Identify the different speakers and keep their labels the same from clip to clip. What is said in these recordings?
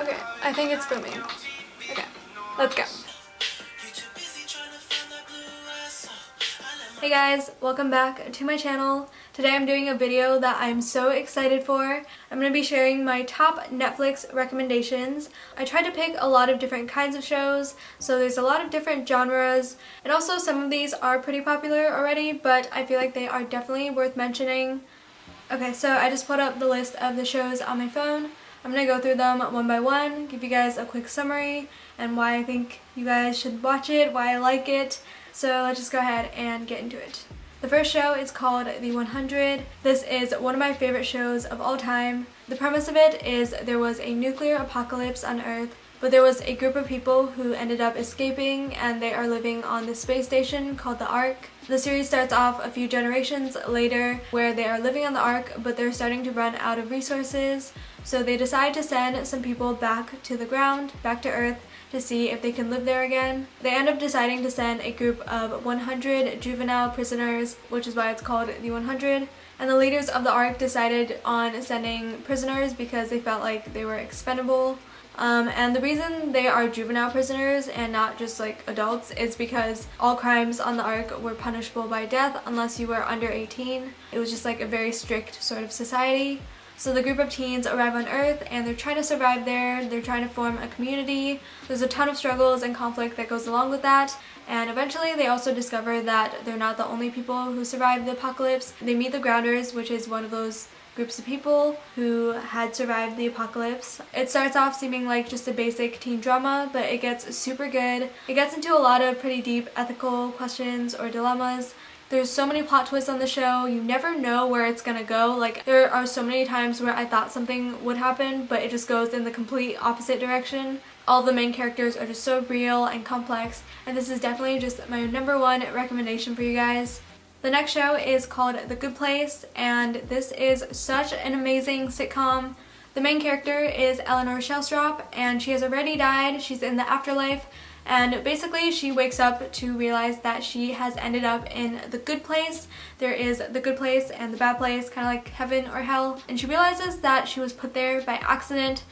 Speaker 1: Okay, I think it's filming. Okay, let's go. Hey guys, welcome back to my channel. Today I'm doing a video that I'm so excited for. I'm going to be sharing my top Netflix recommendations. I tried to pick a lot of different kinds of shows, so there's a lot of different genres, and also some of these are pretty popular already, but I feel like they are definitely worth mentioning. Okay, so I just put up the list of the shows on my phone. I'm going to go through them one by one, give you guys a quick summary, and why I think you guys should watch it, why I like it. So let's just go ahead and get into it. The first show is called The 100. This is one of my favorite shows of all time. The premise of it is there was a nuclear apocalypse on Earth, but there was a group of people who ended up escaping, and they are living on this space station called the Ark. The series starts off a few generations later where they are living on the Ark, but they're starting to run out of resources. So they decide to send some people back to the ground, back to Earth, to see if they can live there again. They end up deciding to send a group of 100 juvenile prisoners, which is why it's called The 100. And the leaders of the Ark decided on sending prisoners because they felt like they were expendable. And the reason they are juvenile prisoners and not just like adults is because all crimes on the Ark were punishable by death unless you were under 18. It was just like a very strict sort of society. So the group of teens arrive on Earth and they're trying to survive there, they're trying to form a community. There's a ton of struggles and conflict that goes along with that, and eventually they also discover that they're not the only people who survived the apocalypse. They meet the Grounders, which is one of those groups of people who had survived the apocalypse. It starts off seeming like just a basic teen drama, but it gets super good. It gets into a lot of pretty deep ethical questions or dilemmas. There's so many plot twists on the show, you never know where it's gonna go. Like, there are so many times where I thought something would happen, but it just goes in the complete opposite direction. All the main characters are just so real and complex, and this is definitely just my #1 recommendation for you guys. The next show is called The Good Place, and this is such an amazing sitcom. The main character is Eleanor Shellstrop, and she has already died. She's in the afterlife, and basically she wakes up to realize that she has ended up in the good place. There is the good place and the bad place, kind of like heaven or hell, and she realizes that she was put there by accident.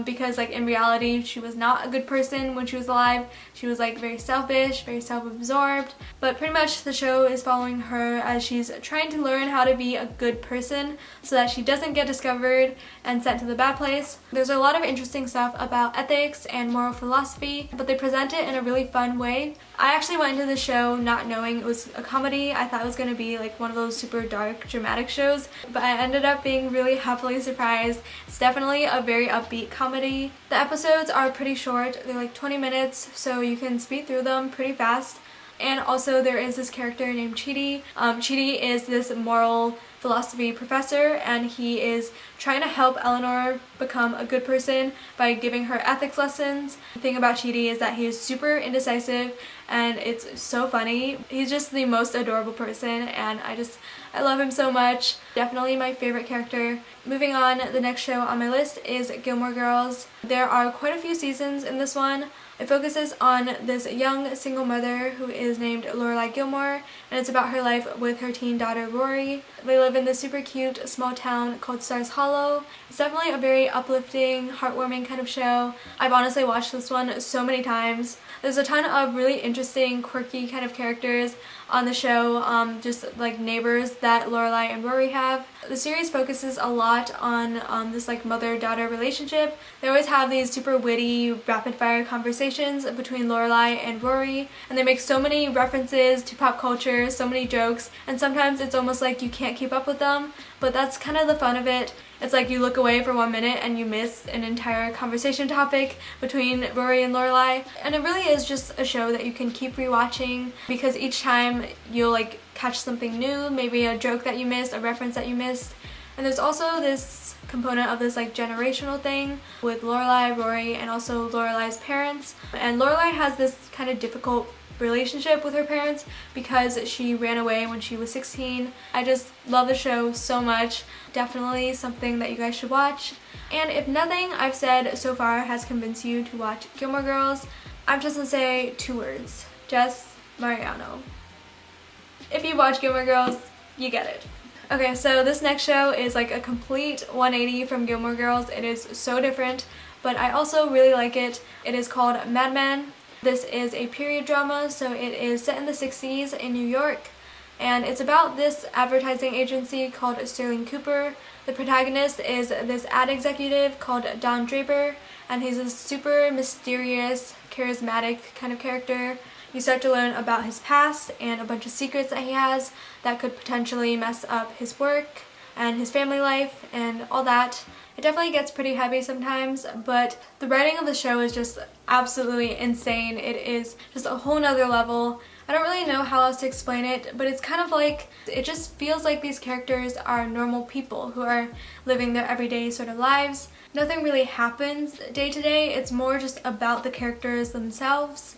Speaker 1: Because like in reality she was not a good person when she was alive. She was like very selfish, very self-absorbed, but pretty much the show is following her as she's trying to learn how to be a good person so that she doesn't get discovered and sent to the bad place. There's a lot of interesting stuff about ethics and moral philosophy, but they present it in a really fun way. I actually went into the show not knowing it was a comedy. I thought it was going to be like one of those super dark dramatic shows, but I ended up being really happily surprised. It's definitely a very upbeat comedy. The episodes are pretty short, they're like 20 minutes, so you can speed through them pretty fast. And also there is this character named Chidi. Chidi is this moral philosophy professor, and he is trying to help Eleanor become a good person by giving her ethics lessons. The thing about Chidi is that he is super indecisive, and it's so funny. He's just the most adorable person, and I love him so much. Definitely my favorite character. Moving on, the next show on my list is Gilmore Girls. There are quite a few seasons in this one. It focuses on this young single mother who is named Lorelai Gilmore, and it's about her life with her teen daughter Rory. They live in this super cute small town called Stars Hollow. It's definitely a very uplifting, heartwarming kind of show. I've honestly watched this one so many times. There's a ton of really interesting, quirky kind of characters on the show, just like neighbors that Lorelai and Rory have. The series focuses a lot on this like mother-daughter relationship. They always have these super witty, rapid-fire conversations between Lorelai and Rory, and they make so many references to pop culture, so many jokes, and sometimes it's almost like you can't keep up with them, but that's kind of the fun of it. It's like you look away for 1 minute and you miss an entire conversation topic between Rory and Lorelai. And it really is just a show that you can keep rewatching because each time you'll like catch something new, maybe a joke that you missed, a reference that you missed. And there's also this component of this like generational thing with Lorelai, Rory, and also Lorelai's parents. And Lorelai has this kind of difficult relationship with her parents because she ran away when she was 16. I just love the show so much. Definitely something that you guys should watch. And if nothing I've said so far has convinced you to watch Gilmore Girls, I'm just gonna say 2 words. Jess Mariano. If you watch Gilmore Girls, you get it. Okay, so this next show is like a complete 180 from Gilmore Girls. It is so different, but I also really like it. It is called Mad Men. This is a period drama, so it is set in the 60s in New York, and it's about this advertising agency called Sterling Cooper. The protagonist is this ad executive called Don Draper, and he's a super mysterious, charismatic kind of character. You start to learn about his past and a bunch of secrets that he has that could potentially mess up his work and his family life and all that. It definitely gets pretty heavy sometimes, but the writing of the show is just absolutely insane. It is just a whole nother level. I don't really know how else to explain it, but it's kind of like, it just feels like these characters are normal people who are living their everyday sort of lives. Nothing really happens day to day. It's more just about the characters themselves.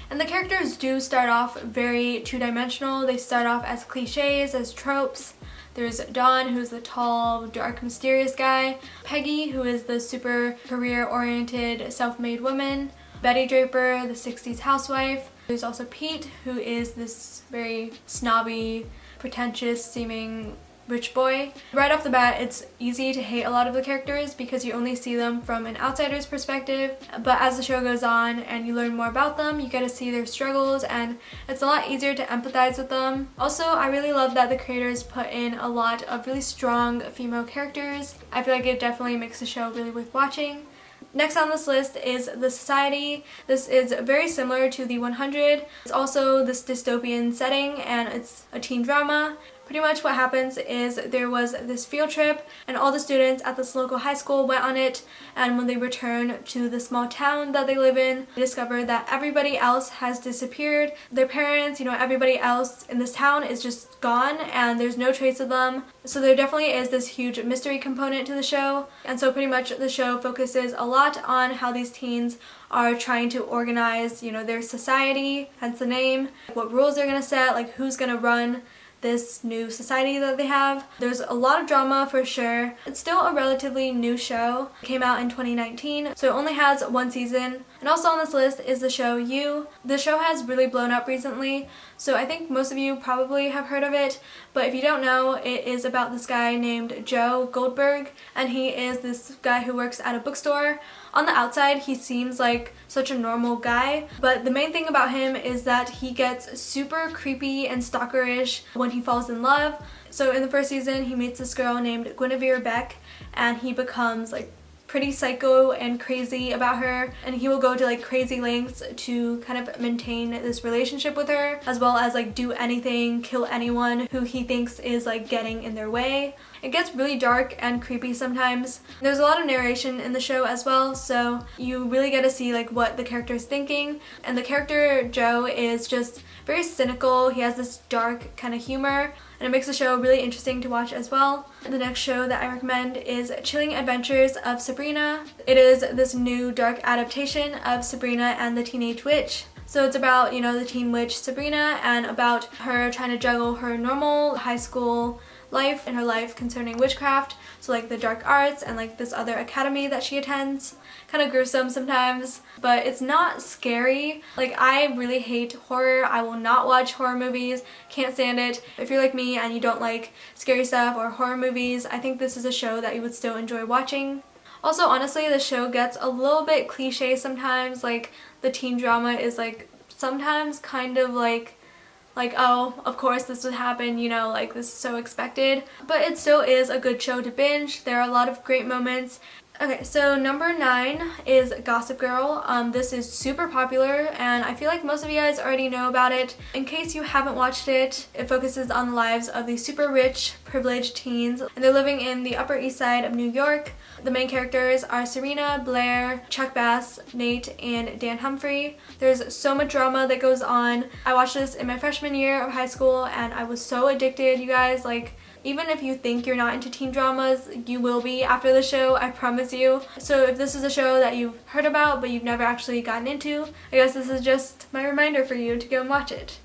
Speaker 1: And the characters do start off very two-dimensional. They start off as cliches, as tropes. There's Don, who's the tall, dark, mysterious guy. Peggy, who is the super career-oriented, self-made woman. Betty Draper, the 60s housewife. There's also Pete, who is this very snobby, pretentious-seeming rich boy. Right off the bat, it's easy to hate a lot of the characters because you only see them from an outsider's perspective, but as the show goes on and you learn more about them, you get to see their struggles, and it's a lot easier to empathize with them. Also, I really love that the creators put in a lot of really strong female characters. I feel like it definitely makes the show really worth watching. Next on this list is The Society. This is very similar to The 100. It's also this dystopian setting, and it's a teen drama. Pretty much what happens is there was this field trip and all the students at this local high school went on it, and when they return to the small town that they live in, they discover that everybody else has disappeared. Their parents, everybody else in this town is just gone and there's no trace of them. So there definitely is this huge mystery component to the show, and so pretty much the show focuses a lot on how these teens are trying to organize, their society, hence the name, what rules they're gonna set, like who's gonna run this new society that they have. There's a lot of drama for sure. It's still a relatively new show. It came out in 2019, so it only has one season. And also on this list is the show You. The show has really blown up recently, so I think most of you probably have heard of it, but if you don't know, it is about this guy named Joe Goldberg, and he is this guy who works at a bookstore. On the outside, he seems like such a normal guy, but the main thing about him is that he gets super creepy and stalkerish when he falls in love. So in the first season, he meets this girl named Guinevere Beck, and he becomes like pretty psycho and crazy about her, and he will go to like crazy lengths to kind of maintain this relationship with her, as well as like do anything, kill anyone who he thinks is like getting in their way. It gets really dark and creepy sometimes. There's a lot of narration in the show as well, so you really get to see like what the character is thinking. And the character Joe is just very cynical. He has this dark kind of humor, and it makes the show really interesting to watch as well. The next show that I recommend is Chilling Adventures of Sabrina. It is this new dark adaptation of Sabrina and the Teenage Witch. So it's about, the teen witch Sabrina, and about her trying to juggle her normal high school life and her life concerning witchcraft, so like the dark arts and like this other academy that she attends. Kind of gruesome sometimes, but it's not scary. Like, I really hate horror. I will not watch horror movies, can't stand it. If you're like me and you don't like scary stuff or horror movies, I think this is a show that you would still enjoy watching. Also, honestly, the show gets a little bit cliche sometimes. Like, the teen drama is like sometimes kind of like, oh, of course this would happen, like this is so expected. But it still is a good show to binge. There are a lot of great moments. Okay, so number 9 is Gossip Girl. This is super popular, and I feel like most of you guys already know about it. In case you haven't watched it, it focuses on the lives of these super rich, privileged teens, and they're living in the Upper East Side of New York. The main characters are Serena, Blair, Chuck Bass, Nate, and Dan Humphrey. There's so much drama that goes on. I watched this in my freshman year of high school, and I was so addicted, you guys. Like, even if you think you're not into teen dramas, you will be after the show, I promise you. So if this is a show that you've heard about but you've never actually gotten into, I guess this is just my reminder for you to go and watch it.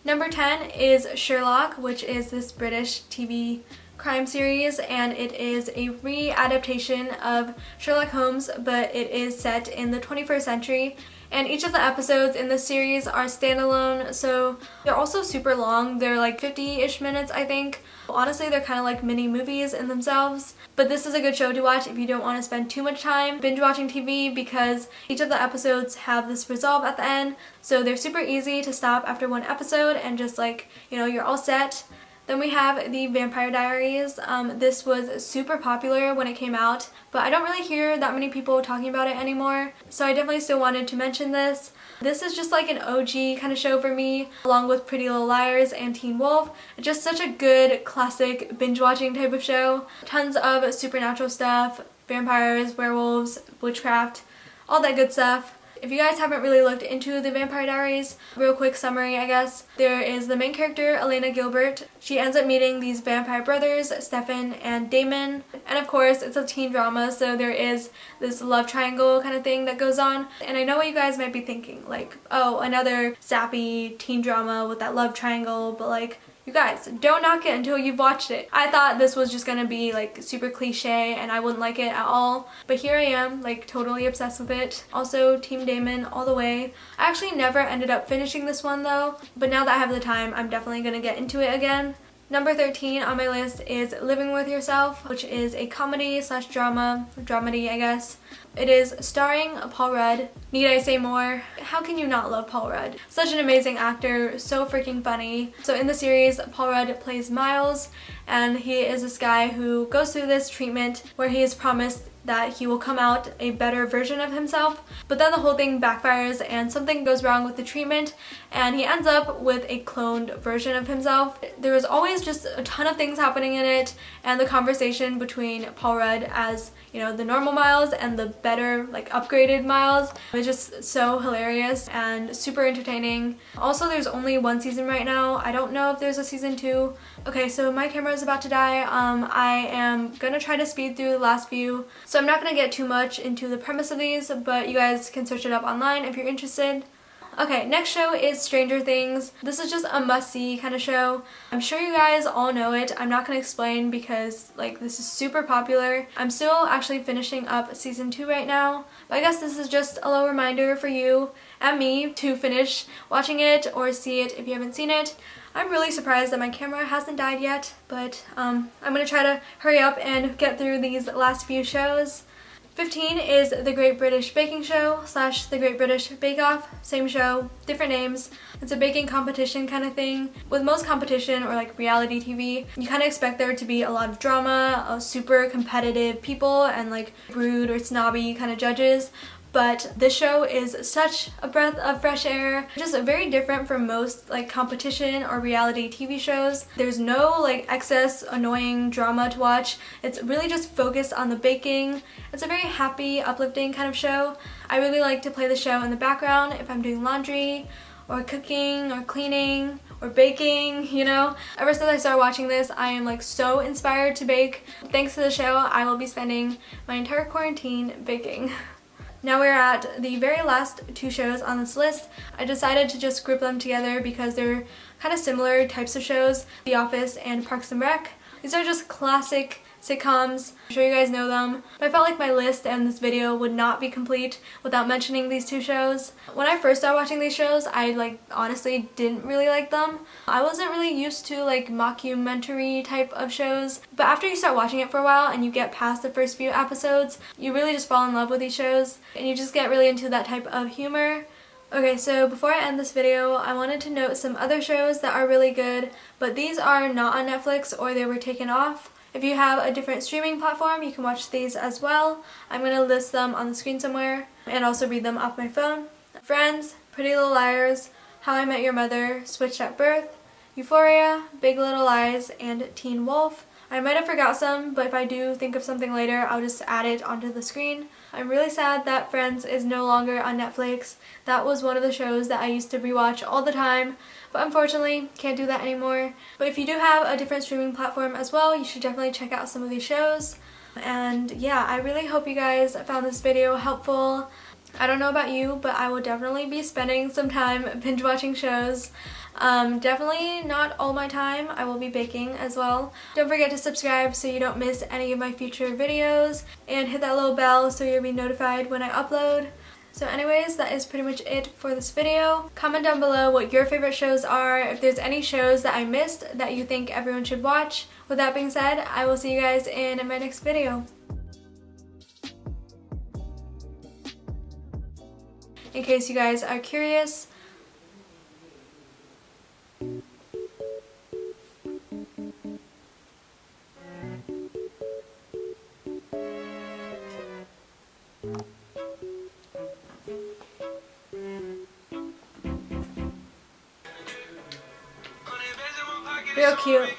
Speaker 1: Number 10 is Sherlock, which is this British TV crime series, and it is a re-adaptation of Sherlock Holmes, but it is set in the 21st century. And each of the episodes in this series are standalone, so they're also super long. They're like 50-ish minutes, I think. Honestly, they're kind of like mini movies in themselves. But this is a good show to watch if you don't want to spend too much time binge watching TV, because each of the episodes have this resolve at the end. So they're super easy to stop after one episode and just like, you know, you're all set. Then we have the Vampire Diaries. This was super popular when it came out, but I don't really hear that many people talking about it anymore, so I definitely still wanted to mention this. This is just like an OG kind of show for me, along with Pretty Little Liars and Teen Wolf. It's just such a good classic binge watching type of show. Tons of supernatural stuff, vampires, werewolves, witchcraft, all that good stuff. If you guys haven't really looked into the Vampire Diaries, real quick summary I guess. There is the main character, Elena Gilbert. She ends up meeting these vampire brothers, Stefan and Damon. And of course, it's a teen drama, so there is this love triangle kind of thing that goes on. And I know what you guys might be thinking, like, oh, another sappy teen drama with that love triangle, but like, you guys, don't knock it until you've watched it. I thought this was just gonna be like super cliche and I wouldn't like it at all, but here I am, like totally obsessed with it. Also, Team Damon all the way. I actually never ended up finishing this one though, but now that I have the time, I'm definitely gonna get into it again. Number 13 on my list is Living With Yourself, which is a comedy slash dramedy I guess. It is starring Paul Rudd. Need I say more? How can you not love Paul Rudd? Such an amazing actor, so freaking funny. So in the series, Paul Rudd plays Miles, and he is this guy who goes through this treatment where he is promised that he will come out a better version of himself, but then the whole thing backfires and something goes wrong with the treatment and he ends up with a cloned version of himself. There is always just a ton of things happening in it, and the conversation between Paul Rudd as, you know, the normal Miles and the better, like upgraded Miles is just so hilarious and super entertaining. Also, there's only one season right now. I don't know if there's a season 2. Okay, so my camera is about to die. I am gonna try to speed through the last few, so I'm not gonna get too much into the premise of these, but you guys can search it up online if you're interested. Okay, next show is Stranger Things. This is just a must-see kind of show. I'm sure you guys all know it. I'm not going to explain because like this is super popular. I'm still actually finishing up season 2 right now, but I guess this is just a little reminder for you and me to finish watching it or see it if you haven't seen it. I'm really surprised that my camera hasn't died yet, but I'm going to try to hurry up and get through these last few shows. 15 is The Great British Baking Show / The Great British Bake Off. Same show, different names. It's a baking competition kind of thing. With most competition or like reality TV, you kind of expect there to be a lot of drama, super competitive people, and like rude or snobby kind of judges. But this show is such a breath of fresh air. Just very different from most like competition or reality TV shows. There's no like excess annoying drama to watch. It's really just focused on the baking. It's a very happy, uplifting kind of show. I really like to play the show in the background if I'm doing laundry or cooking or cleaning or baking, you know. Ever since I started watching this, I am like so inspired to bake. Thanks to the show, I will be spending my entire quarantine baking. Now we're at the very last 2 shows on this list. I decided to just group them together because they're kind of similar types of shows, The Office and Parks and Rec. These are just classic sitcoms. I'm sure you guys know them, but I felt like my list and this video would not be complete without mentioning these 2 shows. When I first started watching these shows, I like honestly didn't really like them. I wasn't really used to like mockumentary type of shows, but after you start watching it for a while and you get past the first few episodes, you really just fall in love with these shows and you just get really into that type of humor. Okay, so before I end this video, I wanted to note some other shows that are really good, but these are not on Netflix or they were taken off. If you have a different streaming platform, you can watch these as well. I'm going to list them on the screen somewhere and also read them off my phone. Friends, Pretty Little Liars, How I Met Your Mother, Switched at Birth, Euphoria, Big Little Lies, and Teen Wolf. I might have forgot some, but if I do think of something later, I'll just add it onto the screen. I'm really sad that Friends is no longer on Netflix. That was one of the shows that I used to rewatch all the time, but unfortunately can't do that anymore. But if you do have a different streaming platform as well, you should definitely check out some of these shows. And yeah, I really hope you guys found this video helpful. I don't know about you, but I will definitely be spending some time binge watching shows. Definitely not all my time. I will be baking as well. Don't forget to subscribe so you don't miss any of my future videos, and hit that little bell so you'll be notified when I upload. So anyways, that is pretty much it for this video. Comment down below what your favorite shows are, if there's any shows that I missed that you think everyone should watch. With that being said, I will see you guys in my next video. In case you guys are curious, real cute.